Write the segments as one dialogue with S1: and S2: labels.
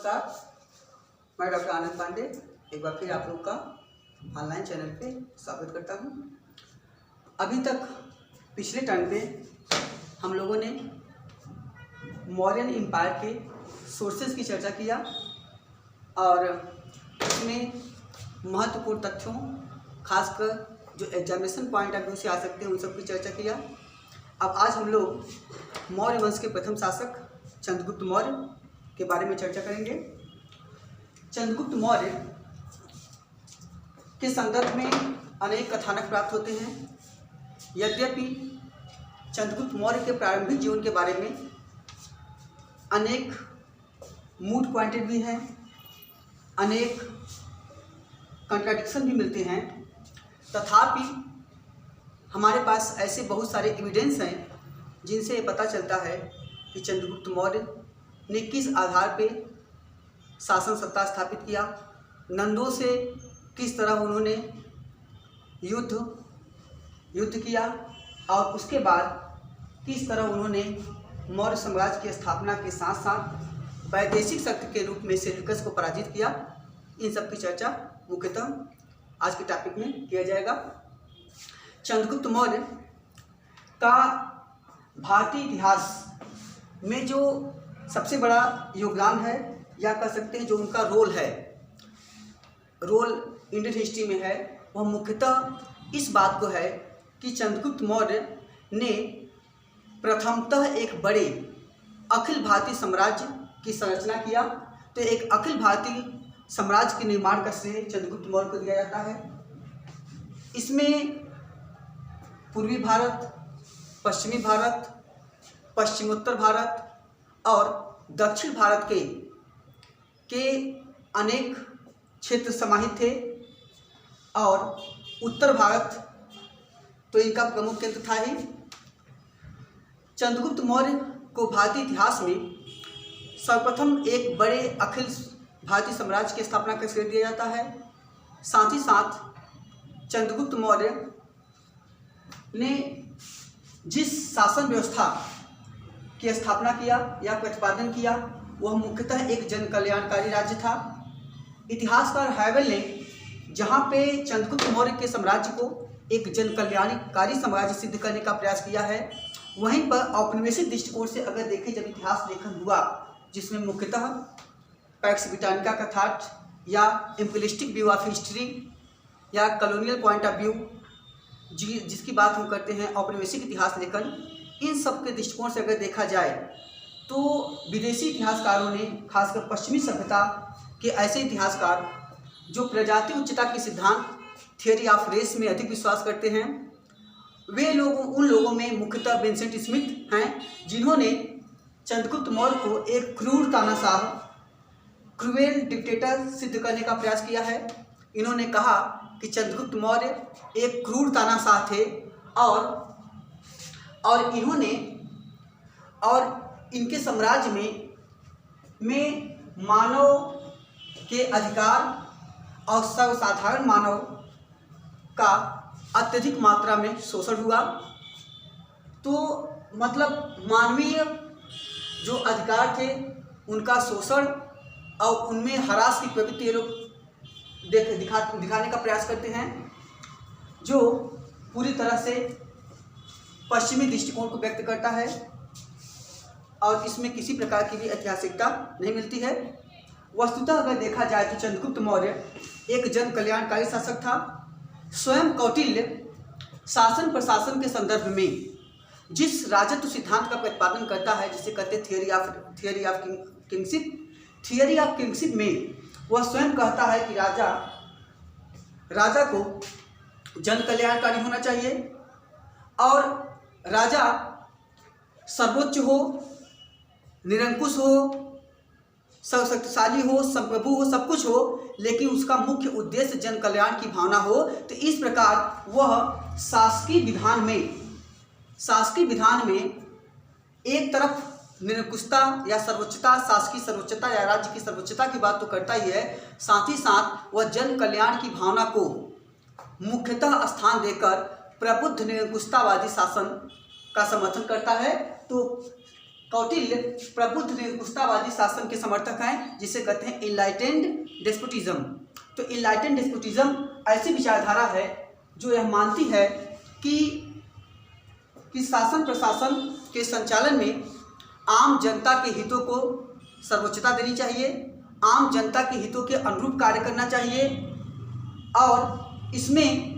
S1: नमस्कार, मैं डॉक्टर आनंद पांडे एक बार फिर आप लोग का ऑनलाइन चैनल पे स्वागत करता हूँ। अभी तक पिछले टर्म पे हम लोगों ने मौर्यन एम्पायर के सोर्सेज की चर्चा किया और इसमें महत्वपूर्ण तथ्यों, खासकर जो एग्जामिनेशन पॉइंट ऑफ व्यू से आ सकते हैं उन सब की चर्चा किया। अब आज हम लोग मौर्य वंश के प्रथम शासक चंद्रगुप्त मौर्य के बारे में चर्चा करेंगे। चंद्रगुप्त मौर्य के संदर्भ में अनेक कथानक प्राप्त होते हैं। यद्यपि चंद्रगुप्त मौर्य के प्रारंभिक जीवन के बारे में अनेक मूड पॉइंटेड भी हैं, अनेक कंट्राडिक्शन भी मिलते हैं, तथापि हमारे पास ऐसे बहुत सारे एविडेंस हैं जिनसे ये पता चलता है कि चंद्रगुप्त मौर्य ने किस आधार पे शासन सत्ता स्थापित किया, नंदों से किस तरह उन्होंने युद्ध किया और उसके बाद किस तरह उन्होंने मौर्य साम्राज्य की स्थापना के साथ साथ वैदेशिक शक्ति के रूप में सेल्यूकस को पराजित किया। इन सब की चर्चा मुख्यतः आज के टॉपिक में किया जाएगा। चंद्रगुप्त मौर्य का भारतीय इतिहास में जो सबसे बड़ा योगदान है या कह सकते हैं जो उनका रोल इंडियन हिस्ट्री में है, वह मुख्यतः इस बात को है कि चंद्रगुप्त मौर्य ने प्रथमतः एक बड़े अखिल भारतीय साम्राज्य की संरचना किया। तो एक अखिल भारतीय साम्राज्य के निर्माण का श्रेय चंद्रगुप्त मौर्य को दिया जाता है। इसमें पूर्वी भारत, पश्चिमी भारत, पश्चिमोत्तर भारत और दक्षिण भारत के अनेक क्षेत्र समाहित थे और उत्तर भारत तो इनका प्रमुख केंद्र था ही। चंद्रगुप्त मौर्य को भारतीय इतिहास में सर्वप्रथम एक बड़े अखिल भारतीय साम्राज्य की स्थापना का श्रेय दिया जाता है। साथ ही साथ चंद्रगुप्त मौर्य ने जिस शासन व्यवस्था की स्थापना किया या प्रतिपादन किया वह मुख्यतः एक जन कल्याणकारी राज्य था। इतिहासकार हैवेल ने जहाँ पे चंद्रगुप्त मौर्य के साम्राज्य को एक जन कल्याणकारी साम्राज्य सिद्ध करने का प्रयास किया है, वहीं पर औपनिवेशिक दृष्टिकोण से अगर देखें जब इतिहास लेखन हुआ जिसमें मुख्यतः पैक्स ब्रिटानिका का थॉट या इम्पीरियलिस्टिक व्यू ऑफ हिस्ट्री या कॉलोनियल पॉइंट ऑफ व्यू जिसकी बात हम करते हैं औपनिवेशिक इतिहास लेखन, इन सब के दृष्टिकोण से अगर देखा जाए तो विदेशी इतिहासकारों ने खासकर पश्चिमी सभ्यता के ऐसे इतिहासकार जो प्रजाति उच्चता के सिद्धांत थियरी ऑफ रेस में अधिक विश्वास करते हैं, वे लोग उन लोगों में मुख्यतः विंसेंट स्मिथ हैं जिन्होंने चंद्रगुप्त मौर्य को एक क्रूर तानाशाह, क्रूएल डिक्टेटर सिद्ध करने का प्रयास किया है। इन्होंने कहा कि चंद्रगुप्त मौर्य एक क्रूर तानाशाह थे और इनके साम्राज्य में मानव के अधिकार और सर्वसाधारण मानव का अत्यधिक मात्रा में शोषण हुआ। तो मतलब मानवीय जो अधिकार थे उनका शोषण और उनमें हरास की प्रवृत्ति ये लोग दिखाने का प्रयास करते हैं, जो पूरी तरह से पश्चिमी दृष्टिकोण को व्यक्त करता है और इसमें किसी प्रकार की भी ऐतिहासिकता नहीं मिलती है। वस्तुतः अगर देखा जाए तो चंद्रगुप्त मौर्य एक जन कल्याणकारी शासक था। स्वयं कौटिल्य शासन प्रशासन के संदर्भ में जिस राजत्व सिद्धांत का प्रतिपादन करता है जिसे कहते हैं थियरी ऑफ किंगशिप में वह स्वयं कहता है कि राजा को जन कल्याणकारी होना चाहिए और राजा सर्वोच्च हो, निरंकुश हो, सर्वशक्तिशाली हो, संप्रभु हो, सब कुछ हो, लेकिन उसका मुख्य उद्देश्य जन कल्याण की भावना हो। तो इस प्रकार वह शासकीय विधान में एक तरफ निरंकुशता या सर्वोच्चता, शासकीय सर्वोच्चता या राज्य की सर्वोच्चता की बात तो करता ही है, साथ ही साथ वह जन कल्याण की भावना को मुख्यतः स्थान देकर प्रबुद्ध निरंकुशतावादी शासन का समर्थन करता है। तो कौटिल्य प्रबुद्ध निरंकुशतावादी शासन के समर्थक हैं, जिसे कहते हैं इनलाइटेंड डेस्पोटिज्म। तो इनलाइटेंड डेस्पोटिज्म ऐसी विचारधारा है जो यह मानती है कि शासन प्रशासन के संचालन में आम जनता के हितों को सर्वोच्चता देनी चाहिए, आम जनता के हितों के अनुरूप कार्य करना चाहिए और इसमें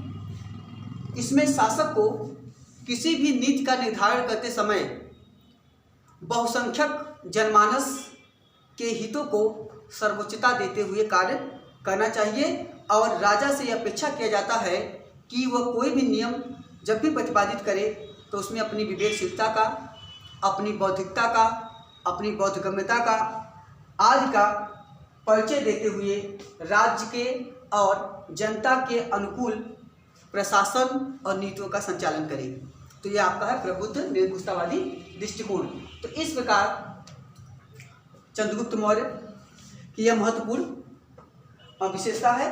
S1: शासक को किसी भी नीति का निर्धारण करते समय बहुसंख्यक जनमानस के हितों को सर्वोच्चता देते हुए कार्य करना चाहिए और राजा से यह अपेक्षा किया जाता है कि वह कोई भी नियम जब भी प्रतिपादित करे तो उसमें अपनी विवेकशीलता का, अपनी बौद्धिकता का, अपनी बौद्धगम्यता का आदि का परिचय देते हुए राज्य के और जनता के अनुकूल प्रशासन और नीतियों का संचालन करे। तो यह आपका है प्रबुद्ध निरंकुशतावादी दृष्टिकोण। तो इस प्रकार चंद्रगुप्त मौर्य की यह महत्वपूर्ण विशेषता है।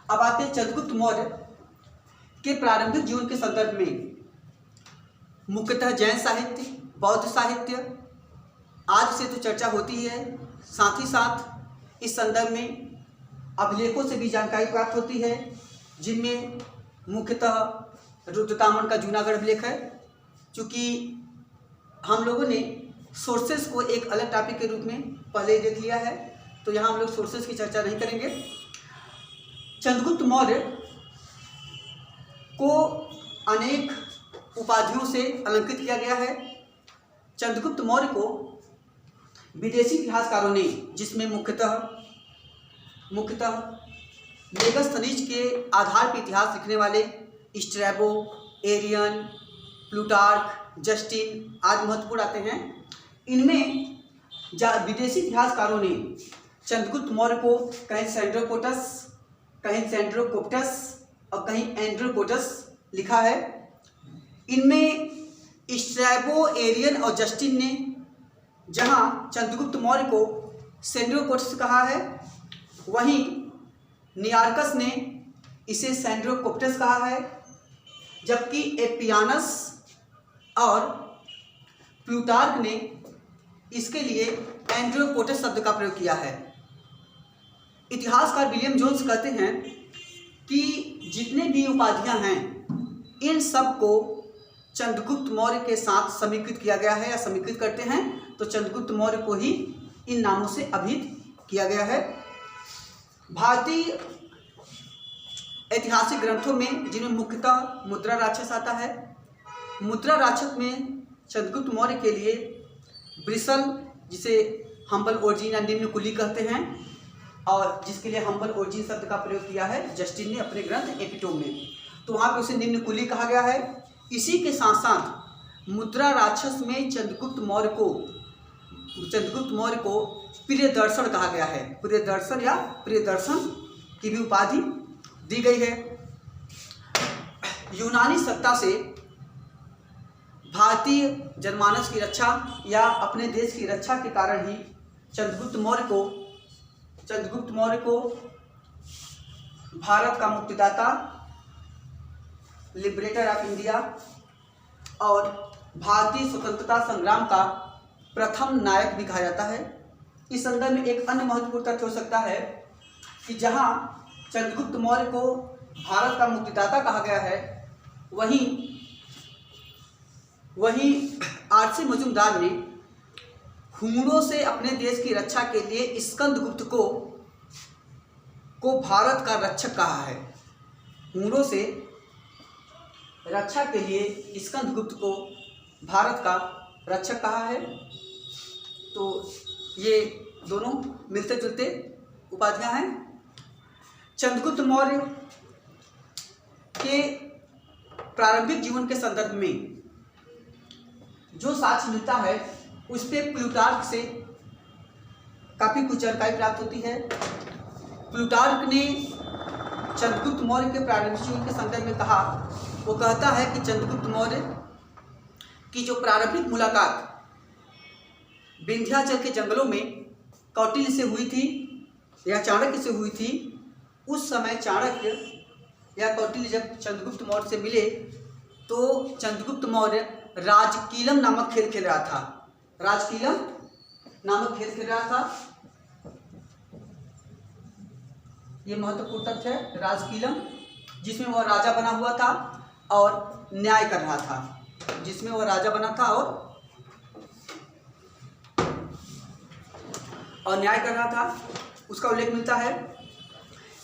S1: अब आते हैं चंद्रगुप्त मौर्य के प्रारंभिक जीवन के संदर्भ में। मुख्यतः जैन साहित्य, बौद्ध साहित्य आदि से तो चर्चा होती है, साथ ही साथ इस संदर्भ में अभिलेखों से भी जानकारी प्राप्त होती है, जिनमें मुख्यतः रुद्रताम्र का जूनागढ़ अभिलेख है। चूँकि हम लोगों ने सोर्सेस को एक अलग टॉपिक के रूप में पहले ही देख लिया है, तो यहाँ हम लोग सोर्सेस की चर्चा नहीं करेंगे। चंद्रगुप्त मौर्य को अनेक उपाधियों से अलंकृत किया गया है। चंद्रगुप्त मौर्य को विदेशी इतिहासकारों ने, जिसमें मुख्यतः मेगास्थनीज के आधार पर इतिहास लिखने वाले स्ट्रैबो, एरियन, प्लूटार्क, जस्टिन आदि महत्वपूर्ण आते हैं, इनमें विदेशी इतिहासकारों ने चंद्रगुप्त मौर्य को कहीं सेंड्रोकोटस, कहीं सेंड्रोकोप्टस और कहीं एंड्रोकोटस लिखा है। इनमें स्ट्रैबो, एरियन और जस्टिन ने जहां चंद्रगुप्त मौर्य को सेंड्रोकोटस कहा है, वहीं नियार्कस ने इसे सेंड्रोकोप्टस कहा है, जबकि एपियानस और प्लूटार्क ने इसके लिए एंड्रोकोटस शब्द का प्रयोग किया है। इतिहासकार विलियम जोन्स कहते हैं कि जितने भी उपाधियां हैं इन सब को चंद्रगुप्त मौर्य के साथ समीकृत किया गया है या समीकृत करते हैं तो चंद्रगुप्त मौर्य को ही इन नामों से अभिहित किया गया है। भारतीय ऐतिहासिक ग्रंथों में, जिनमें मुख्यतः मुद्रा राक्षस आता है, मुद्रा राक्षस में चंद्रगुप्त मौर्य के लिए ब्रिसल, जिसे हम्बल ओरिजिन या निम्न कुली कहते हैं और जिसके लिए हम्बल ओरिजिन शब्द का प्रयोग किया है जस्टिन ने अपने ग्रंथ एपिटोम में, तो वहाँ पे उसे निम्न कुली कहा गया है। इसी के साथ साथ मुद्रा राक्षस में चंद्रगुप्त मौर्य को प्रियदर्शन कहा गया है। प्रियदर्शन या प्रियदर्शन की भी उपाधि दी गई है। यूनानी सत्ता से भारतीय जनमानस की रक्षा या अपने देश की रक्षा के कारण ही चंद्रगुप्त मौर्य को भारत का मुक्तिदाता, लिबरेटर ऑफ इंडिया और भारतीय स्वतंत्रता संग्राम का प्रथम नायक भी कहा जाता है। इस संदर्भ में एक अन्य महत्वपूर्ण तथ्य हो सकता है कि जहां चंद्रगुप्त मौर्य को भारत का मुक्तिदाता कहा गया है, वहीं आरसी मजूमदार ने हुणों से अपने देश की रक्षा के लिए स्कंदगुप्त को भारत का रक्षक कहा है। हुणों से रक्षा के लिए स्कंदगुप्त को भारत का रक्षक कहा है। तो ये दोनों मिलते जुलते उपाधियां हैं। चंद्रगुप्त मौर्य के प्रारंभिक जीवन के संदर्भ में जो साक्ष्य मिलता है उस पर प्लूटार्क से काफ़ी कुछ जानकारी प्राप्त होती है। प्लूटार्क ने चंद्रगुप्त मौर्य के प्रारंभिक जीवन के संदर्भ में कहा, वो कहता है कि चंद्रगुप्त मौर्य की जो प्रारंभिक मुलाकात विंध्याचल के जंगलों में कौटिल्य से हुई थी या चाणक्य से हुई थी, उस समय चाणक्य या कौटिल्य जब चंद्रगुप्त मौर्य से मिले तो चंद्रगुप्त मौर्य राजकीलम नामक खेल खेल रहा था। राजकीलम नामक खेल खेल रहा था। ये महत्वपूर्ण तथ्य है, राजकीलम, जिसमें वह राजा बना हुआ था और न्याय कर रहा था, जिसमें वह राजा बना था और न्याय कर रहा था, उसका उल्लेख मिलता है।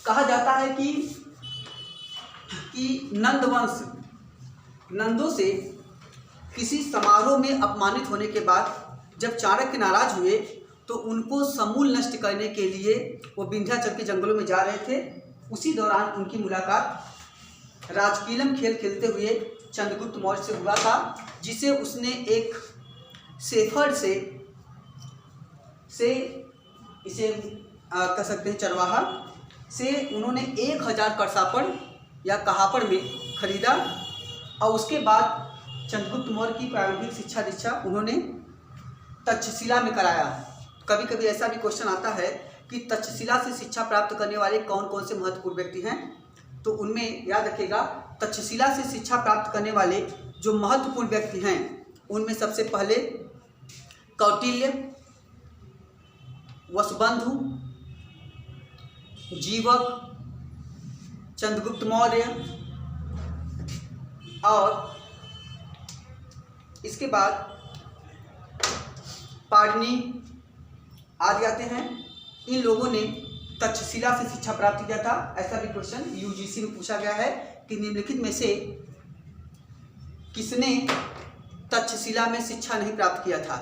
S1: कहा जाता है कि नंदवंश नंदों से किसी समारोह में अपमानित होने के बाद जब चाणक्य नाराज हुए तो उनको समूल नष्ट करने के लिए वो विंध्याचल के जंगलों में जा रहे थे। उसी दौरान उनकी मुलाकात राजकीलम खेल खेलते हुए चंद्रगुप्त मौर्य से हुआ था, जिसे उसने एक शेफर्ड से इसे कह सकते हैं चरवाहा से उन्होंने 1000 करसापड़ या कहापड़ में खरीदा और उसके बाद चंद्रगुप्त मौर्य की प्रारंभिक शिक्षा दीक्षा उन्होंने तक्षशिला में कराया। कभी कभी ऐसा भी क्वेश्चन आता है कि तक्षशिला से शिक्षा प्राप्त करने वाले कौन कौन से महत्वपूर्ण व्यक्ति हैं, तो उनमें याद रखिएगा तक्षशिला से शिक्षा प्राप्त करने वाले जो महत्वपूर्ण व्यक्ति हैं उनमें सबसे पहले कौटिल्य, वसुबंधु, जीवक, चंद्रगुप्त मौर्य और इसके बाद पाणिनि आदि आते हैं। इन लोगों ने तक्षशिला से शिक्षा प्राप्त किया था। ऐसा भी क्वेश्चन यूजीसी में पूछा गया है कि निम्नलिखित में से किसने तक्षशिला में शिक्षा नहीं प्राप्त किया था।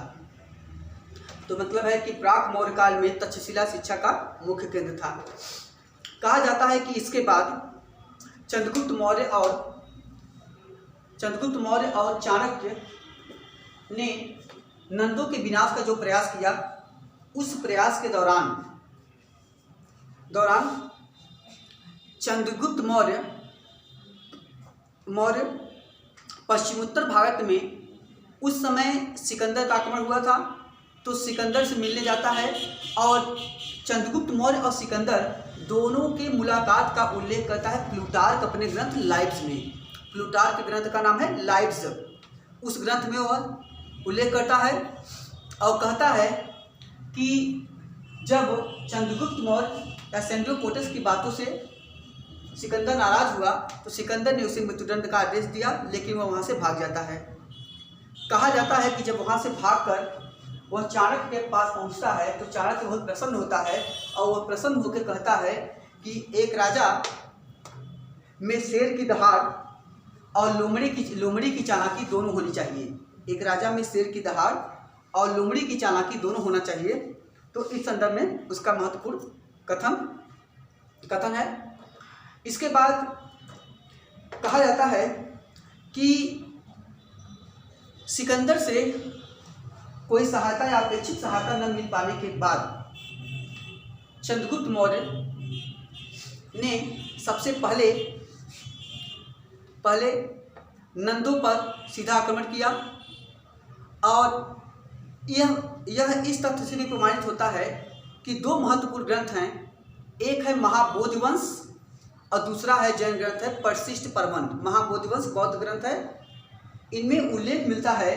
S1: तो मतलब है कि प्राक मौर्य काल में तक्षशिला शिक्षा का मुख्य केंद्र था। कहा जाता है कि इसके बाद चंद्रगुप्त मौर्य और चाणक्य ने नंदों के विनाश का जो प्रयास किया, उस प्रयास के दौरान चंद्रगुप्त मौर्य पश्चिमोत्तर भारत में उस समय सिकंदर का आक्रमण हुआ था, तो सिकंदर से मिलने जाता है और चंद्रगुप्त मौर्य और सिकंदर दोनों के मुलाकात का उल्लेख करता है प्लूटार्क अपने ग्रंथ लाइव्स में। प्लूटार्क के ग्रंथ का नाम है लाइव्स। उस ग्रंथ में वह उल्लेख करता है और कहता है कि जब चंद्रगुप्त मौर्य या सेंड्रोपोटस की बातों से सिकंदर नाराज हुआ तो सिकंदर ने उसे मृत्युदंड का आदेश दिया, लेकिन वह वहाँ से भाग जाता है। कहा जाता है कि जब वहाँ से भागकर वह चाणक्य के पास पहुँचता है तो चाणक्य बहुत प्रसन्न होता है और वह प्रसन्न होकर कहता है कि एक राजा में शेर की दहाड़ और लोमड़ी की चालाकी दोनों होनी चाहिए। एक राजा में शेर की दहाड़ और लोमड़ी की चालाकी दोनों होना चाहिए। तो इस संदर्भ में उसका महत्वपूर्ण कथन है। इसके बाद कहा जाता है कि सिकंदर से कोई सहायता या अपेक्षित सहायता न मिल पाने के बाद चंद्रगुप्त मौर्य ने सबसे पहले नंदों पर सीधा आक्रमण किया और यह इस तथ्य से भी प्रमाणित होता है कि दो महत्वपूर्ण ग्रंथ हैं, एक है महाबोधिवंश और दूसरा है जैन ग्रंथ है परशिष्ट प्रबंध। महाबोधिवंश बौद्ध ग्रंथ है। इनमें उल्लेख मिलता है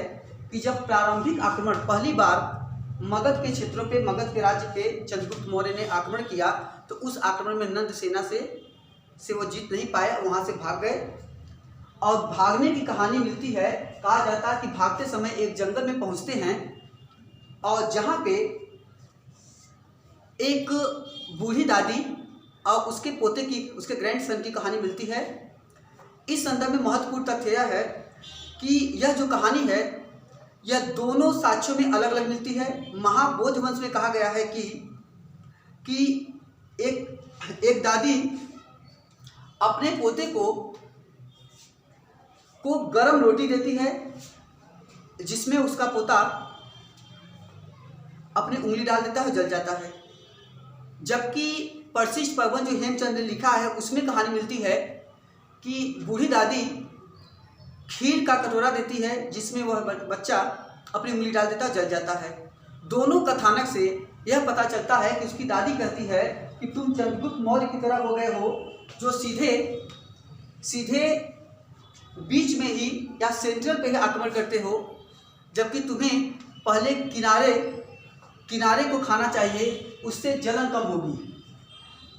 S1: कि जब प्रारंभिक आक्रमण पहली बार मगध के क्षेत्रों पे, मगध के राज्य पे चंद्रगुप्त मौर्य ने आक्रमण किया तो उस आक्रमण में नंद सेना से वो जीत नहीं पाए, वहाँ से भाग गए। और भागने की कहानी मिलती है, कहा जाता है कि भागते समय एक जंगल में पहुँचते हैं और जहाँ पे एक बूढ़ी दादी और उसके पोते की, उसके ग्रैंडसन की कहानी मिलती है। इस संदर्भ में महत्वपूर्ण तथ्य यह है कि यह जो कहानी है यह दोनों साक्ष्यों में अलग अलग मिलती है। महाबोधिवंश में कहा गया है कि एक दादी अपने पोते को गरम रोटी देती है जिसमें उसका पोता अपनी उंगली डाल देता है, जल जाता है। जबकि परशिष्ट प्रबंध जो हेमचंद ने लिखा है उसमें कहानी मिलती है कि बूढ़ी दादी खीर का कटोरा देती है जिसमें वह बच्चा अपनी उंगली डाल देता है, जल जाता है। दोनों कथानक से यह पता चलता है कि उसकी दादी कहती है कि तुम चंद्रगुप्त मौर्य की तरह हो गए हो जो सीधे बीच में ही या सेंट्रल पे ही आक्रमण करते हो, जबकि तुम्हें पहले किनारे किनारे को खाना चाहिए, उससे जलन कम होगी।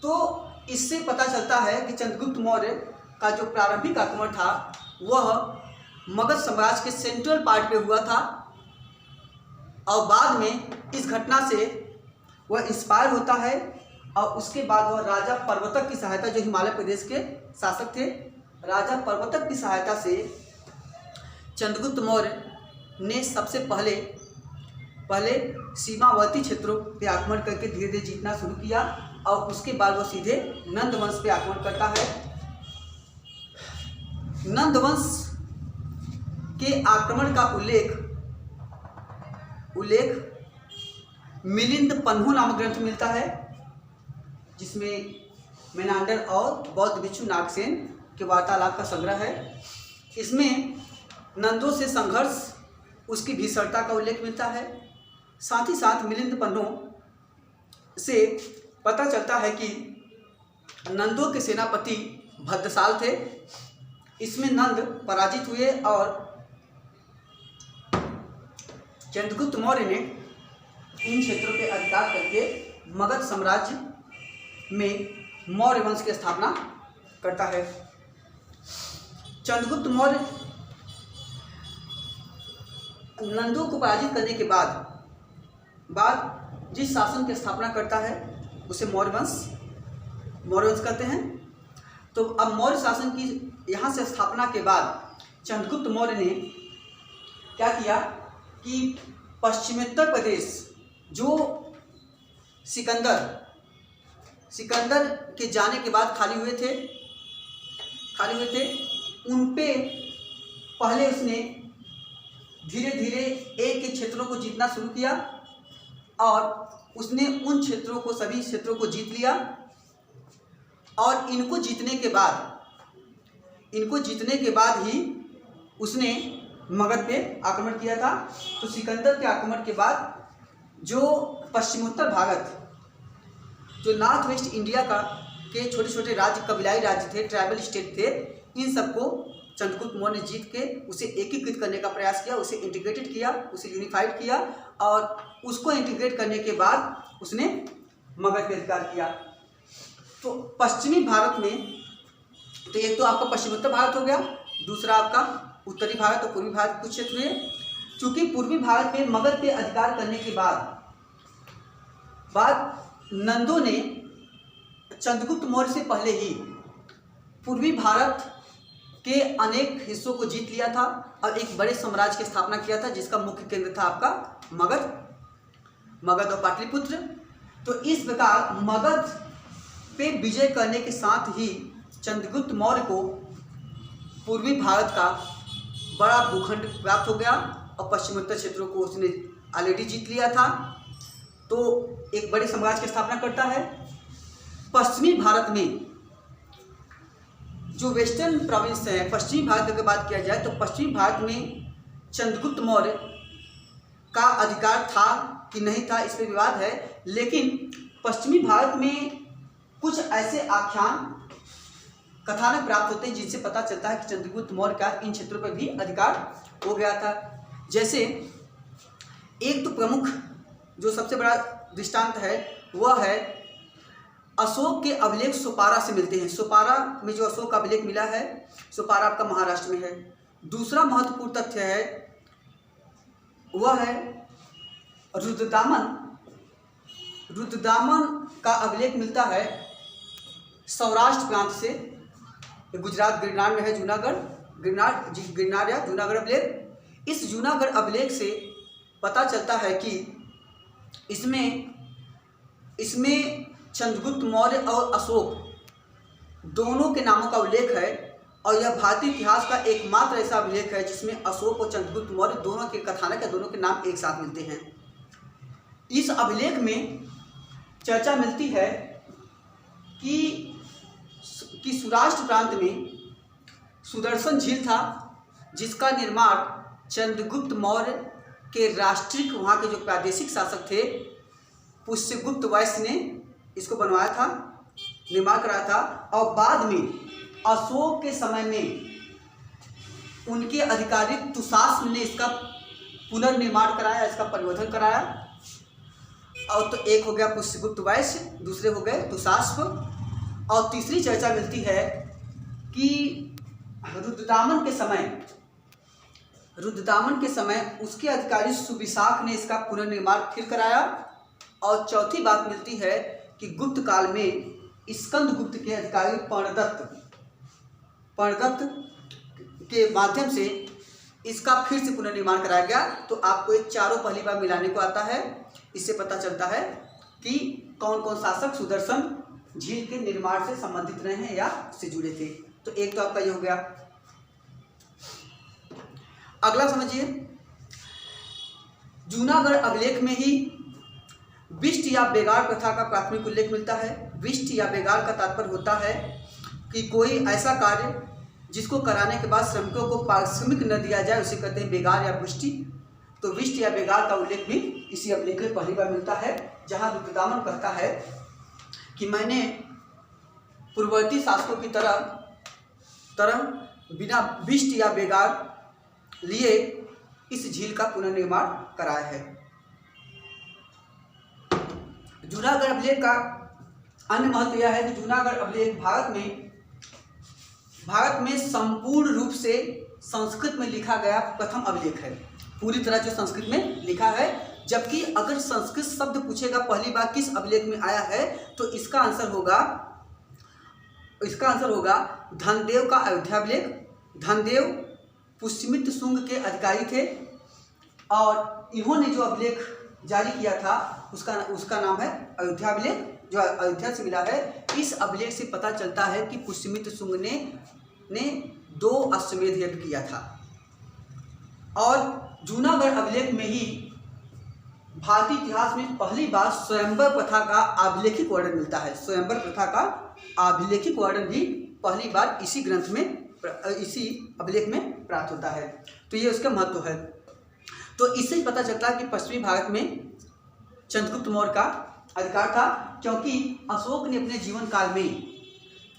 S1: तो इससे पता चलता है कि चंद्रगुप्त मौर्य का जो प्रारंभिक आक्रमण था वह मगध साम्राज्य के सेंट्रल पार्ट पे हुआ था, और बाद में इस घटना से वह इंस्पायर होता है, और उसके बाद वह राजा परवतक की सहायता, जो हिमालय प्रदेश के शासक थे, राजा परवतक की सहायता से चंद्रगुप्त मौर्य ने सबसे पहले सीमावर्ती क्षेत्रों पे आक्रमण करके धीरे धीरे जीतना शुरू किया, और उसके बाद वो सीधे नंद वंश पे आक्रमण करता है। नंद वंश के आक्रमण का उल्लेख मिलिंद पन्हु नामक ग्रंथ मिलता है, जिसमें मेनांडर और बौद्ध भिक्षु नागसेन के वार्तालाप का संग्रह है। इसमें नंदों से संघर्ष, उसकी भीषणता का उल्लेख मिलता है। साथ ही साथ मिलिंद पन्नों से पता चलता है कि नंदों के सेनापति भद्रसाल थे। इसमें नंद पराजित हुए और चंद्रगुप्त मौर्य ने इन क्षेत्रों पे अधिकार करके मगध साम्राज्य में मौर्य वंश की स्थापना करता है। चंद्रगुप्त मौर्य नंदों को पराजित करने के बाद जिस शासन की स्थापना करता है उसे मौर्य वंश कहते हैं। तो अब मौर्य शासन की यहाँ से स्थापना के बाद चंद्रगुप्त मौर्य ने क्या किया कि पश्चिमोत्तर प्रदेश, जो सिकंदर के जाने के बाद खाली हुए थे, उन पे पहले उसने धीरे धीरे एक एक क्षेत्रों को जीतना शुरू किया, और उसने उन सभी क्षेत्रों को जीत लिया। और इनको जीतने के बाद ही उसने मगध पे आक्रमण किया था। तो सिकंदर के आक्रमण के बाद जो पश्चिमोत्तर भारत, जो नॉर्थ वेस्ट इंडिया के छोटे छोटे राज्य, कबीलाई राज्य थे, ट्राइबल स्टेट थे, इन सबको चंद्रगुप्त मौर्य ने जीत के उसे एकीकृत करने का प्रयास किया, उसे इंटीग्रेटेड किया, उसे यूनिफाइड किया, और उसको इंटीग्रेट करने के बाद उसने मगध पे अधिकार किया। तो पश्चिमी भारत में, तो एक तो आपका पश्चिमोत्तर भारत हो गया, दूसरा आपका उत्तरी भारत और पूर्वी भारत कुछ क्षेत्र हुए। चूँकि पूर्वी भारत में मगध पे अधिकार करने के बाद नंदों ने चंद्रगुप्त मौर्य से पहले ही पूर्वी भारत के अनेक हिस्सों को जीत लिया था और एक बड़े साम्राज्य की स्थापना किया था, जिसका मुख्य केंद्र था आपका मगध और पाटलिपुत्र। तो इस प्रकार मगध पे विजय करने के साथ ही चंद्रगुप्त मौर्य को पूर्वी भारत का बड़ा भूखंड प्राप्त हो गया, और पश्चिमोत्तर क्षेत्रों को उसने ऑलरेडी जीत लिया था। तो एक बड़े साम्राज्य की स्थापना करता है। पश्चिमी भारत में जो वेस्टर्न प्रोविंस है, पश्चिमी भारत की बात किया जाए तो पश्चिमी भारत में चंद्रगुप्त मौर्य का अधिकार था कि नहीं था, इस पर विवाद है। लेकिन पश्चिमी भारत में कुछ ऐसे आख्यान, कथानक प्राप्त होते हैं जिनसे पता चलता है कि चंद्रगुप्त मौर्य का इन क्षेत्रों पर भी अधिकार हो गया था। जैसे एक तो प्रमुख जो सबसे बड़ा दृष्टांत है वह है अशोक के अभिलेख सोपारा से मिलते हैं। सोपारा में जो अशोक का अभिलेख मिला है, सोपारा आपका महाराष्ट्र में है। दूसरा महत्वपूर्ण तथ्य है वह है रुद्रदामन का अभिलेख मिलता है सौराष्ट्र प्रांत से। गुजरात गिरनार में है, गिरनार या जूनागढ़ अभिलेख। इस जूनागढ़ अभिलेख से पता चलता है कि इसमें चंद्रगुप्त मौर्य और अशोक दोनों के नामों का उल्लेख है, और यह भारतीय इतिहास का एकमात्र ऐसा अभिलेख है जिसमें अशोक और चंद्रगुप्त मौर्य दोनों के कथानक या दोनों के नाम एक साथ मिलते हैं। इस अभिलेख में चर्चा मिलती है कि सौराष्ट्र प्रांत में सुदर्शन झील था, जिसका निर्माण चंद्रगुप्त मौर्य के राष्ट्रिक, वहाँ के जो प्रादेशिक शासक थे पुष्यगुप्त वैश्य ने इसको बनवाया था, निर्माण कराया था। और बाद में अशोक के समय में उनके अधिकारी तुषास्म ने इसका पुनर्निर्माण कराया, इसका परिवर्धन कराया। और तो एक हो गया पुष्यगुप्त वैश्य, दूसरे हो गए दुशास्व, और तीसरी चर्चा मिलती है कि रुद्रदामन के समय उसके अधिकारी सुविशाख ने इसका पुनर्निर्माण फिर कराया। और चौथी बात मिलती है कि गुप्त काल में स्कंदगुप्त के अधिकारी पर्णदत्त के माध्यम से इसका फिर से पुनर्निर्माण कराया गया। तो आपको ये चारों पहली बार मिलाने को आता है। इससे पता चलता है कि कौन कौन शासक सुदर्शन झील के निर्माण से संबंधित रहे हैं या से जुड़े थे। तो एक तो आपका ये हो गया। अगला समझिए, जूनागढ़ अभिलेख में ही विष्ट या बेगार प्रथा का प्राथमिक उल्लेख मिलता है। विष्ट या बेगार का तात्पर्य होता है कि कोई ऐसा कार्य जिसको कराने के बाद श्रमिकों को पारिश्रमिक न दिया जाए, उसे कहते हैं बेगार या पुष्टि। तो विष्ट या बेगार का उल्लेख भी इसी अभिलेख में पहली बार मिलता है, जहां रुद्रदामन कहता है कि मैंने पूर्ववर्ती शासकों की तरह बिना विष्ट या बेगार लिए इस झील का पुनर्निर्माण कराया है। जूनागढ़ अभिलेख का अन्य महत्व यह है कि जूनागढ़ अभिलेख भारत में संपूर्ण रूप से संस्कृत में लिखा गया प्रथम अभिलेख है। पूरी तरह जो संस्कृत में लिखा है, जबकि अगर संस्कृत शब्द पूछेगा पहली बार किस अभिलेख में आया है, तो इसका आंसर होगा धनदेव का अयोध्याभिलेख। धनदेव पुष्यमित्र शुंग के अधिकारी थे और इन्होंने जो अभिलेख जारी किया था उसका नाम है अयोध्याभिलेख, जो अयोध्या से मिला है। इस अभिलेख से पता चलता है कि पुष्यमित्र शुंग ने 2 अश्वमेध यज्ञ किया था। और जूनागढ़ अभिलेख में ही भारतीय इतिहास में पहली बार स्वयंवर प्रथा का अभिलेखिक वर्णन मिलता है। स्वयंवर प्रथा का अभिलेखिक वर्णन भी पहली बार इसी ग्रंथ में, इसी अभिलेख में प्राप्त होता है। तो ये उसका महत्व है। तो इससे ही पता चलता है कि पश्चिमी भारत में चंद्रगुप्त मौर्य का अधिकार था, क्योंकि अशोक ने अपने जीवन काल में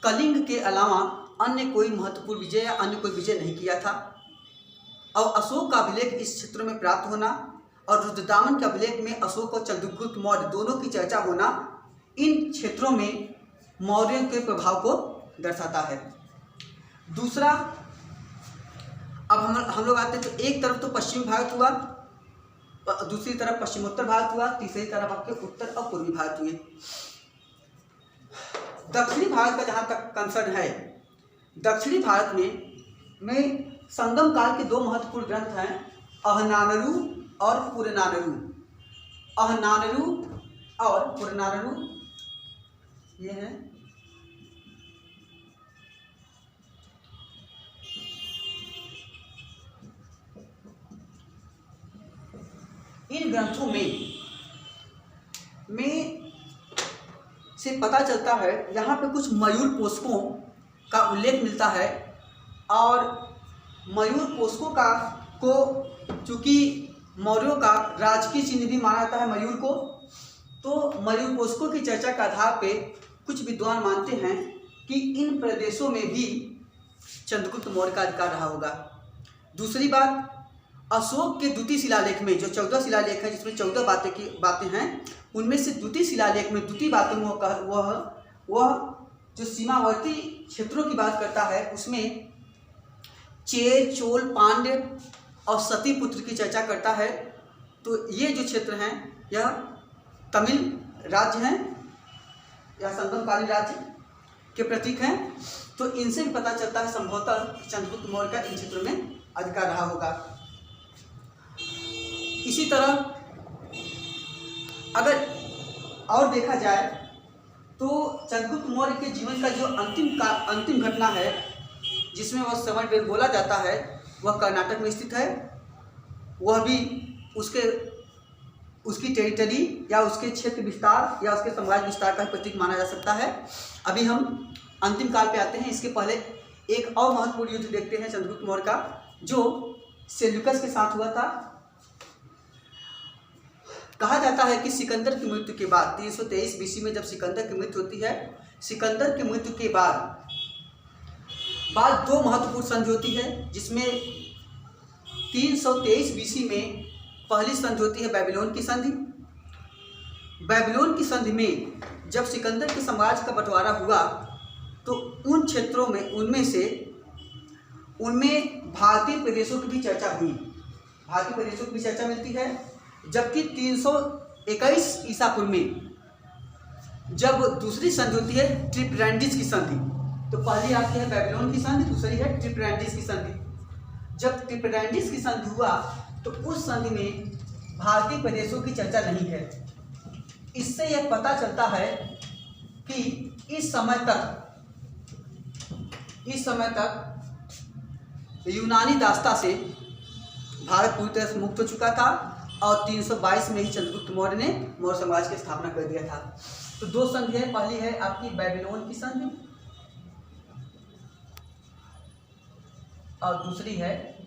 S1: कलिंग के अलावा अन्य कोई महत्वपूर्ण विजय या अन्य कोई विजय नहीं किया था। और अशोक का अभिलेख इस क्षेत्र में प्राप्त होना और रुद्रदामन के अभिलेख में अशोक और चंद्रगुप्त मौर्य दोनों की चर्चा होना इन क्षेत्रों में मौर्यों के प्रभाव को दर्शाता है। दूसरा, अब हम लोग आते हैं तो एक तरफ तो पश्चिमी भारत हुआ, दूसरी तरफ पश्चिमोत्तर भारत हुआ, तीसरी तरफ आपके उत्तर और पूर्वी भारत हुए। दक्षिणी भारत का जहाँ तक कंसर्न है, दक्षिणी भारत में संगम काल के 2 महत्वपूर्ण ग्रंथ हैं, अहनानरु और पुरनानरु। अहनानरु और पुरनानरु ये हैं। इन ग्रंथों में से पता चलता है, यहाँ पे कुछ मयूर पोषकों का उल्लेख मिलता है। और मयूर पोषकों को चूँकि मौर्यों का राजकीय चिन्ह भी माना जाता है मयूर को, तो मयूर पोषकों की चर्चा के आधार पे कुछ विद्वान मानते हैं कि इन प्रदेशों में भी चंद्रगुप्त मौर्य का अधिकार रहा होगा। दूसरी बात, अशोक के द्वितीय शिलालेख में जो 14 शिलालेख है, जिसमें 14 बातें हैं, उनमें से द्वितीय शिलालेख में द्वितीय बातें में वह जो सीमावर्ती क्षेत्रों की बात करता है, उसमें चेर, चोल, पांड्य और सती पुत्र की चर्चा करता है। तो ये जो क्षेत्र हैं यह तमिल राज्य हैं या संगमकालीन राज्य के प्रतीक हैं। तो इनसे भी पता चलता है संभवतः चंद्रगुप्त मौर्य का इन क्षेत्रों में अधिकार रहा होगा। इसी तरह अगर और देखा जाए तो चंद्रगुप्त मौर्य के जीवन का जो अंतिम घटना है, जिसमें वह समरवेल बोला जाता है, वह कर्नाटक में स्थित है। वह भी उसकी टेरिटरी या उसके क्षेत्र विस्तार या उसके साम्राज्य विस्तार का प्रतीक माना जा सकता है। अभी हम अंतिम काल पे आते हैं। इसके पहले एक और महत्वपूर्ण युद्ध देखते हैं चंद्रगुप्त मौर्य का, जो सेल्यूकस के साथ हुआ था। कहा जाता है कि सिकंदर की मृत्यु के बाद 323 बीसी में जब सिकंदर की मृत्यु होती है, सिकंदर की मृत्यु के बाद 2 महत्वपूर्ण संधि होती है, जिसमें 323 बीसी में पहली संधि होती है बेबीलोन की संधि। बेबीलोन की संधि में जब सिकंदर के साम्राज्य का बंटवारा हुआ तो उन क्षेत्रों में उनमें भारतीय प्रदेशों की भी चर्चा हुई, भारतीय प्रदेशों की भी चर्चा मिलती है। जबकि 321 ईसा पूर्व में जब दूसरी संधि होती है ट्रिपरैंडिस की संधि, तो पहली आपकी है बेबीलोन की संधि, दूसरी है ट्रिपरैंडिस की संधि। जब ट्रिपरैंडिस की संधि हुआ तो उस संधि में भारतीय प्रदेशों की चर्चा नहीं है। इससे यह पता चलता है कि इस समय तक यूनानी दास्ता से भारत पूरी तरह से मुक्त हो चुका था और 322 में ही चंद्रगुप्त मौर्य ने मौर्य साम्राज्य की स्थापना कर दिया था। तो दो संधि है, पहली है आपकी बेबीलोन की संधि और दूसरी है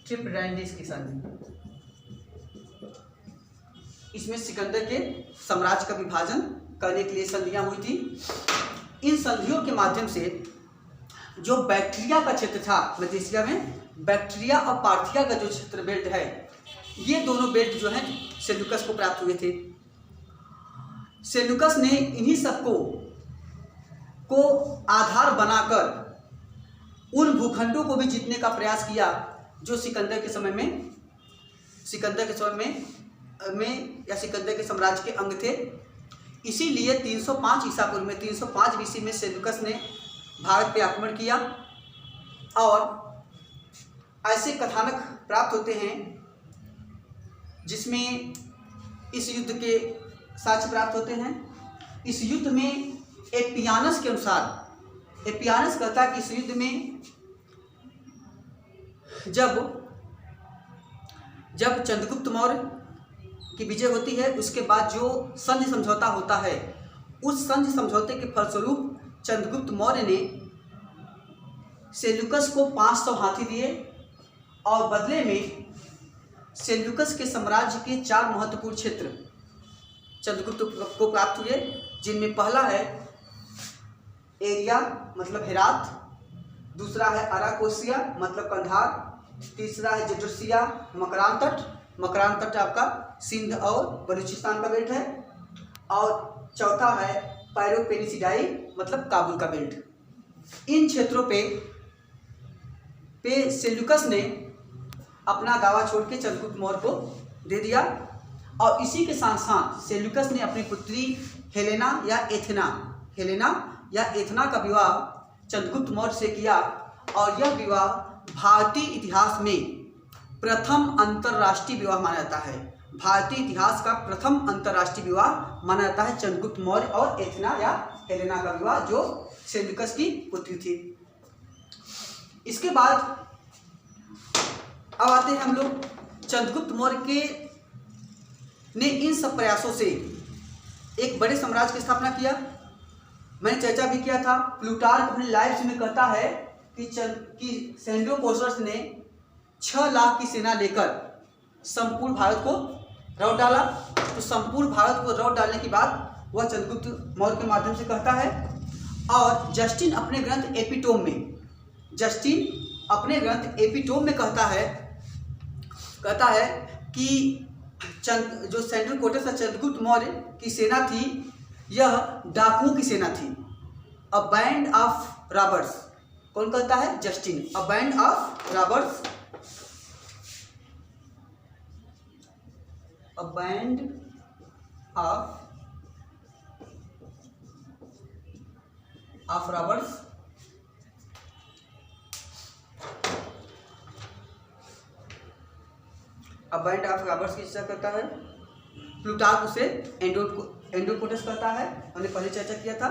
S1: ट्रिपरैंडिस की संधि। इसमें सिकंदर के साम्राज्य का विभाजन करने के लिए संधियां हुई थी। इन संधियों के माध्यम से जो बैक्ट्रिया का क्षेत्र था मध्य एशिया में, बैक्ट्रिया और पार्थिया का जो क्षेत्र बेल्ट है, ये दोनों बेल्ट जो है सेल्यूकस को प्राप्त हुए थे। सेल्यूकस ने इन्हीं सबको आधार बनाकर उन भूखंडों को भी जीतने का प्रयास किया जो सिकंदर के समय में या सिकंदर के साम्राज्य के अंग थे। इसीलिए 305 ईसा पूर्व में 305 बीसी में सेल्यूकस ने भारत पे आक्रमण किया और ऐसे कथानक प्राप्त होते हैं जिसमें इस युद्ध के साक्ष्य प्राप्त होते हैं। इस युद्ध में एपियानस के अनुसार, एपियानस कहता है कि इस युद्ध में जब चंद्रगुप्त मौर्य की विजय होती है, उसके बाद जो संधि समझौता होता है, उस संधि समझौते के फलस्वरूप चंद्रगुप्त मौर्य ने सेल्यूकस को 500 हाथी दिए और बदले में सेल्यूकस के साम्राज्य के 4 महत्वपूर्ण क्षेत्र चंद्रगुप्त को प्राप्त हुए, जिनमें पहला है एरिया मतलब हेरात, दूसरा है अराकोसिया मतलब कंधार, तीसरा है जड्रसिया मकरान तट आपका सिंध और बलूचिस्तान का बेल्ट है, और चौथा है पैरोपेनिसिडाई मतलब काबुल का बेल्ट। इन क्षेत्रों पे सेल्यूकस ने अपना दावा छोड़ के चंद्रगुप्त मौर्य को दे दिया और इसी के साथ साथ सेल्यूकस ने अपनी पुत्री हेलेना या एथना का विवाह चंद्रगुप्त मौर्य से किया और यह विवाह भारतीय इतिहास में प्रथम अंतर्राष्ट्रीय विवाह माना जाता है। भारतीय इतिहास का प्रथम अंतर्राष्ट्रीय विवाह माना जाता है चंद्रगुप्त मौर्य और एथना या हेलेना का विवाह, जो सेल्यूकस की पुत्री थी। इसके बाद अब आते हैं हम लोग चंद्रगुप्त मौर्य ने इन सब प्रयासों से एक बड़े साम्राज्य की स्थापना किया। मैंने चर्चा भी किया था, प्लूटार्क अपने लाइव्स में कहता है कि सेंड्रोपोसस ने 6 लाख की सेना लेकर संपूर्ण भारत को रौट डाला। तो संपूर्ण भारत को रौट डालने के बाद वह चंद्रगुप्त मौर्य के माध्यम से कहता है, और जस्टिन अपने ग्रंथ एपिटोम में कहता है कि जो सेंड्रोकोटस या चंद्रगुप्त मौर्य की सेना थी, यह डाकुओं की सेना थी, अ बैंड ऑफ रॉबर्स। कौन कहता है? Justin. A band of robbers, a band of robbers अब बैंड ऑफ रॉबर्स की चर्चा करता है। प्लूटार्क उसे एंड्रोकोटस कहता है, हमने पहले चर्चा किया था।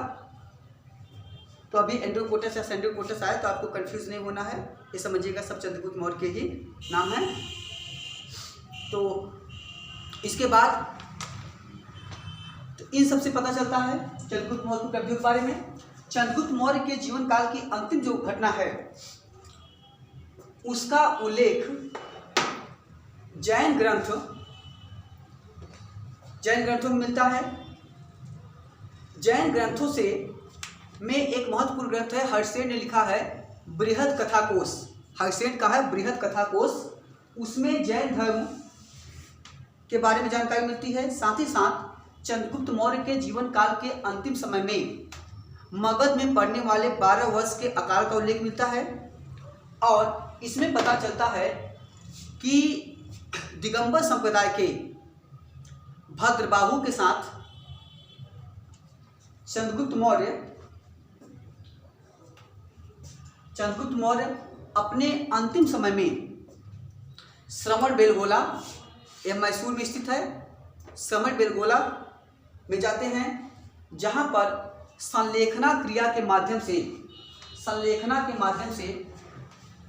S1: तो अभी एंड्रोकोटस या सेंड्रोकोटस आए तो आपको कंफ्यूज नहीं होना है, ये समझिएगा सब चंद्रगुप्त मौर्य के ही नाम है। तो इसके बाद तो इन सबसे पता चलता है चंद्रगुप्त मौर्य की उपलब्धियों के बारे में। चंद्रगुप्त मौर्य के जीवन काल की अंतिम जो घटना है उसका उल्लेख जैन ग्रंथों में मिलता है। जैन ग्रंथों में एक महत्वपूर्ण ग्रंथ है, हर्षसेन ने लिखा है बृहद कथा कोश। हर्षसेन का है बृहद कथा कोश, उसमें जैन धर्म के बारे में जानकारी मिलती है। साथ ही साथ चंद्रगुप्त मौर्य के जीवन काल के अंतिम समय में मगध में पड़ने वाले 12 वर्ष के अकाल का उल्लेख मिलता है और इसमें पता चलता है कि दिगंबर संप्रदाय के भद्रबाहु के साथ चंद्रगुप्त मौर्य अपने अंतिम समय में श्रवण बेलगोला, यह मैसूर में स्थित है, श्रवण बेलगोला में जाते हैं, जहां पर संलेखना क्रिया के माध्यम से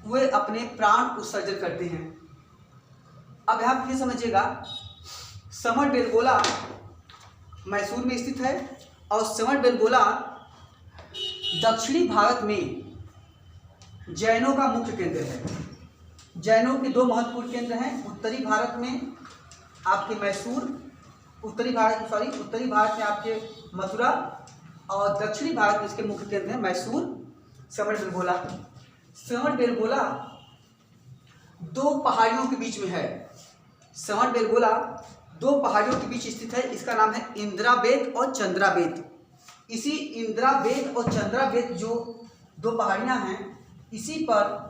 S1: वे अपने प्राण उत्सर्जन करते हैं। अब यहाँ फिर समझिएगा, श्रवण बेलगोला मैसूर में स्थित है और श्रवण बेलगोला दक्षिणी भारत में जैनों का मुख्य केंद्र है। जैनों के दो महत्वपूर्ण केंद्र हैं। उत्तरी भारत में आपके मैसूर, उत्तरी भारत में आपके मथुरा और दक्षिणी भारत में इसके मुख्य केंद्र हैं मैसूर, श्रवण बेलगोला। श्रवण बेलगोला दो पहाड़ियों के बीच में है। श्रवण बेलगोला दो पहाड़ियों के बीच स्थित है। इसका नाम है इंद्राबेत और चंद्राबेत। इसी इंद्राबेत और चंद्राबेत जो दो पहाड़ियां हैं, इसी पर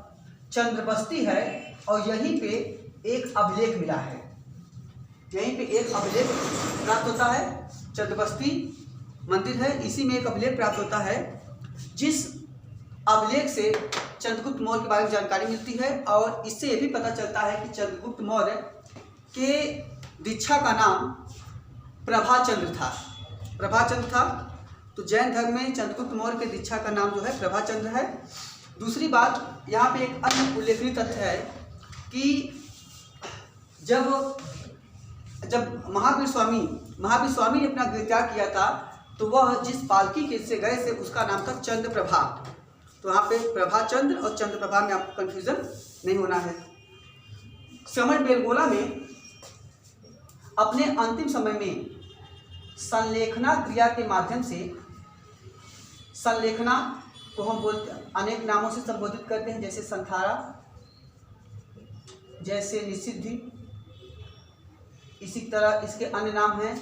S1: चंद्रबस्ती है और यहीं पे एक अभिलेख मिला है। यहीं पे एक अभिलेख प्राप्त होता है। चंद्रबस्ती मंदिर है, इसी में एक अभिलेख प्राप्त होता है, जिस अभिलेख से चंद्रगुप्त मौर्य के बारे में जानकारी मिलती है। और इससे ये भी पता चलता है कि चंद्रगुप्त मौर्य के दीक्षा का नाम प्रभाचंद्र था। तो जैन धर्म में चंद्रगुप्त मौर्य के दीक्षा का नाम जो है प्रभाचंद्र है। दूसरी बात, यहाँ पे एक अन्य उल्लेखनीय तथ्य है कि जब महावीर स्वामी ने अपना गृहत्याग किया था, तो वह जिस पालकी के से गए थे उसका नाम था चंद्रप्रभा। तो यहाँ पे प्रभाचंद्र और चंद्रप्रभा में आपको कंफ्यूजन नहीं होना है। श्रवण बेलगोला में अपने अंतिम समय में संलेखना क्रिया के माध्यम से, संलेखना को हम अनेक नामों से संबोधित करते हैं, जैसे संथारा, जैसे निषिद्धि, इसी तरह इसके अन्य नाम हैं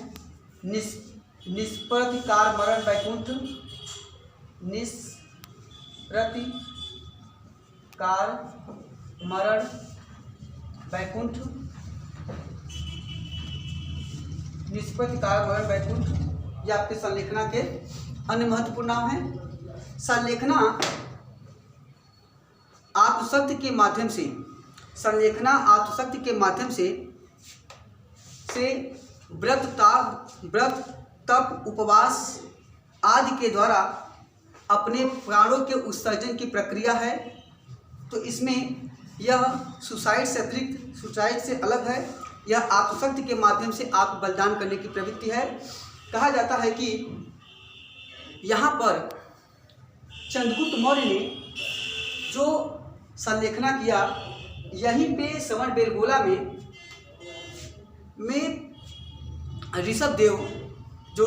S1: निष्प्रतिकार मरण वैकुंठ, निष्प्रतिकार मरण वैकुंठ, ये आपके संलेखना के अन्य महत्वपूर्ण नाम हैं। संलेखना आत्मशक्ति के माध्यम से व्रत, तप, उपवास आदि के द्वारा अपने प्राणों के उत्सर्जन की प्रक्रिया है। तो इसमें यह सुसाइड से अलग है। यह आत्मशक्ति के माध्यम से आत्म बलिदान करने की प्रवृत्ति है। कहा जाता है कि यहाँ पर चंद्रगुप्त मौर्य ने जो संलेखना किया, यहीं पे श्रवण बेलगोला में ऋषभ देव, जो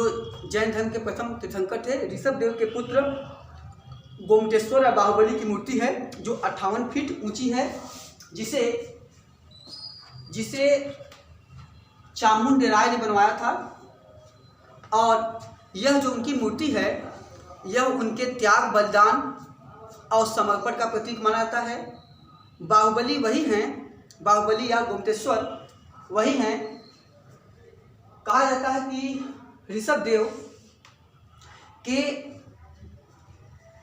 S1: जैन धर्म के प्रथम तीर्थंकर थे, ऋषभ देव के पुत्र गोमटेश्वर या बाहुबली की मूर्ति है, जो 58 फीट ऊंची है, जिसे चामुंड राय ने बनवाया था। और यह जो उनकी मूर्ति है, यह उनके त्याग, बलिदान और समर्पण का प्रतीक माना जाता है। बाहुबली वही हैं, बाहुबली या गोमटेश्वर वही हैं। कहा जाता है कि ऋषभ देव के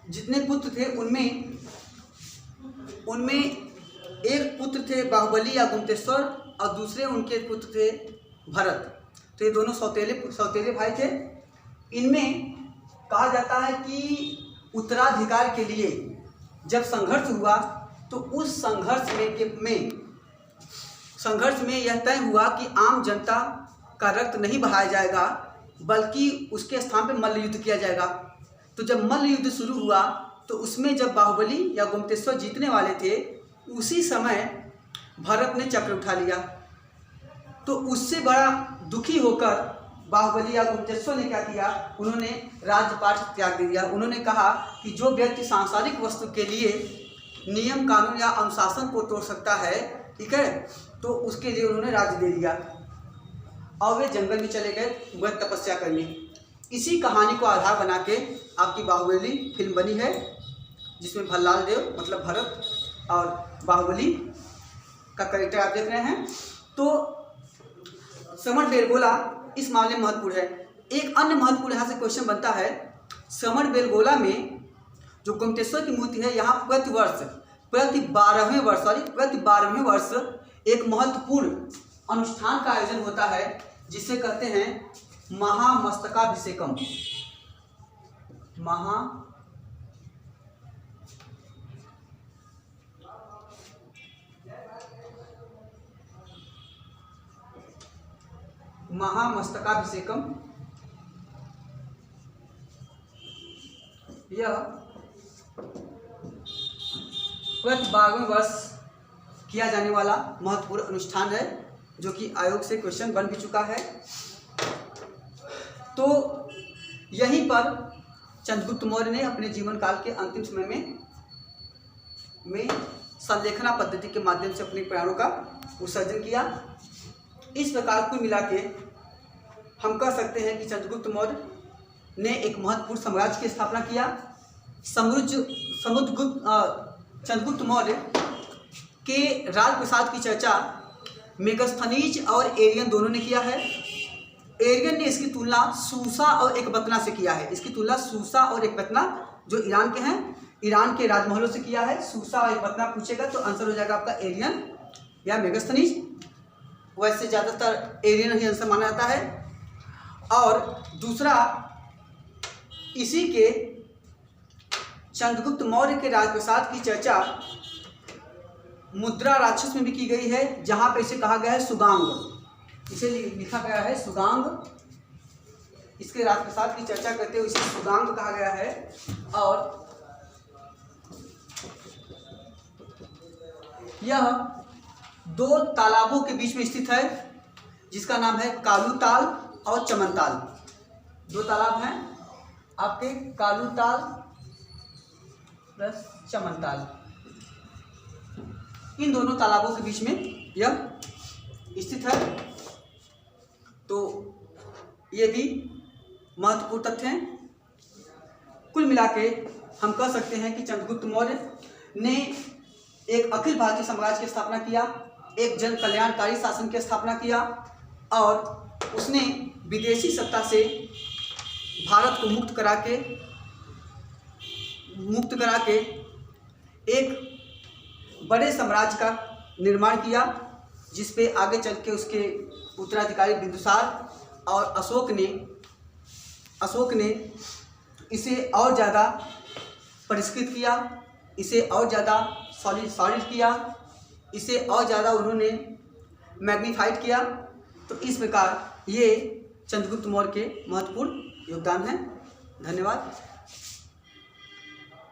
S1: जितने पुत्र थे, उनमें एक पुत्र थे बाहुबली या गोमटेश्वर और दूसरे उनके पुत्र थे भरत। तो ये दोनों सौतेले भाई थे। इनमें कहा जाता है कि उत्तराधिकार के लिए जब संघर्ष हुआ, तो उस संघर्ष में यह तय हुआ कि आम जनता का रक्त नहीं बहाया जाएगा, बल्कि उसके स्थान पर मल्ल युद्ध किया जाएगा। तो जब मल्ल युद्ध शुरू हुआ, तो उसमें जब बाहुबली या गोमटेश्वर जीतने वाले थे, उसी समय भरत ने चक्र उठा लिया। तो उससे बड़ा दुखी होकर बाहुबली या गोमटेश्वर ने क्या किया, उन्होंने राज्यपाठ त्याग दे दिया। उन्होंने कहा कि जो व्यक्ति सांसारिक वस्तु के लिए नियम, कानून या अनुशासन को तोड़ सकता है, ठीक है। तो उसके लिए उन्होंने राज्य दे दिया और वे जंगल में चले गए वह तपस्या करने। इसी कहानी को आधार बना के आपकी बाहुबली फिल्म बनी है, जिसमें भल्लाल देव मतलब भरत और बाहुबली का कैरेक्टर आप देख रहे हैं। तो श्रवण बेलगोला इस मामले में महत्वपूर्ण है। एक अन्य महत्वपूर्ण यहाँ से क्वेश्चन बनता है, श्रवण बेलगोला में जो गोमतेश्वर की मूर्ति है, यहाँ प्रति 12वें वर्ष एक महत्वपूर्ण अनुष्ठान का आयोजन होता है, जिसे कहते हैं महामस्तकाभिषेकम। महामस्तकाभिषेकम यह प्रति 12वें वर्ष किया जाने वाला महत्वपूर्ण अनुष्ठान है, जो कि आयोग से क्वेश्चन बन भी चुका है। तो यहीं पर चंद्रगुप्त मौर्य ने अपने जीवन काल के अंतिम समय में संलेखना पद्धति के माध्यम से अपने प्राणों का विसर्जन किया। इस प्रकार कुल मिला के हम कह सकते हैं कि चंद्रगुप्त मौर्य ने एक महत्वपूर्ण साम्राज्य की स्थापना किया। चंद्रगुप्त मौर्य के राजप्रसाद की चर्चा मेगस्थनीज और एरियन दोनों ने किया है। एरियन ने इसकी तुलना सूसा और एकबत्ना से किया है। इसकी तुलना सूसा और एकबत्ना जो ईरान के हैं, ईरान के राजमहलों से किया है। सूसा और एकबत्ना पूछेगा तो आंसर हो जाएगा आपका एरियन या मेगस्थनीज। वैसे ज़्यादातर एरियन ही आंसर माना जाता है। और दूसरा, इसी के चंद्रगुप्त मौर्य के राजप्रसाद की चर्चा मुद्रा राक्षस में भी की गई है, जहाँ पे इसे कहा गया है सुगांग। इसे लिखा गया है सुगांग। इसके राजप्रसाद की चर्चा करते हुए इसे सुगांग कहा गया है। और यह 2 तालाबों के बीच में स्थित है, जिसका नाम है कालू ताल और चमन ताल। 2 तालाब हैं आपके, कालू ताल प्लस चमन ताल। इन दोनों तालाबों के बीच में यह स्थित है। तो ये भी महत्वपूर्ण तथ्य हैं। कुल मिला के हम कह सकते हैं कि चंद्रगुप्त मौर्य ने एक अखिल भारतीय साम्राज्य की स्थापना किया, एक जन कल्याणकारी शासन की स्थापना किया, और उसने विदेशी सत्ता से भारत को मुक्त करा के एक बड़े साम्राज्य का निर्माण किया, जिस पे आगे चल के उसके उत्तराधिकारी बिंदुसार और अशोक ने इसे और ज़्यादा परिष्कृत किया, इसे और ज़्यादा सॉलिड किया, इसे और ज़्यादा उन्होंने मैग्नीफाइड किया। तो इस प्रकार ये चंद्रगुप्त मौर्य के महत्वपूर्ण योगदान हैं। धन्यवाद।